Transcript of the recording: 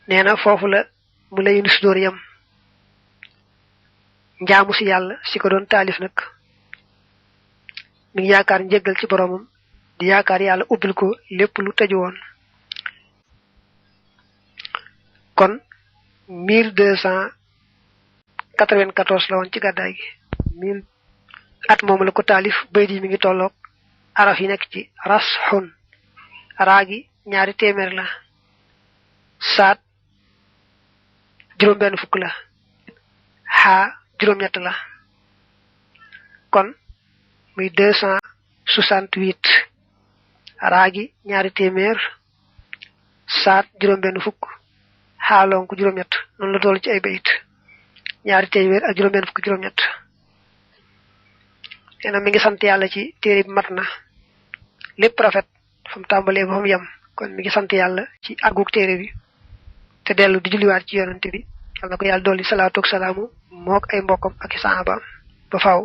neena fofu la mu lay nusdor yam njaamu ci yalla ci ko don talif nak mi ngi yaakar njéggal ci boromam di yaakar yalla ubbil ko lepp lu taju won kon 1294 la won ci gaday gi 1000 at mom la ko talif baydi mi ngi tolok araf yi nek ci rashun raagi ñaari témèr la saat juroom benn fukk la ha juroom ñett la kon muy 268 raagi ñaari témèr saat juroom benn fukk ha lonku juroom ñett non la tollu ci ay bayit ñaari témèr ak juroom benn fukk juroom ñett ena mi ngi sant yalla ci téré bi matna lepp rafet fam tambalé bam yam kon mi ngi sant yalla ci aguk téré bi te delu di julli wat ci yonent bi yalla ko yalla doli salatu ak salamu mok ay mbokam ak sahaba ba faaw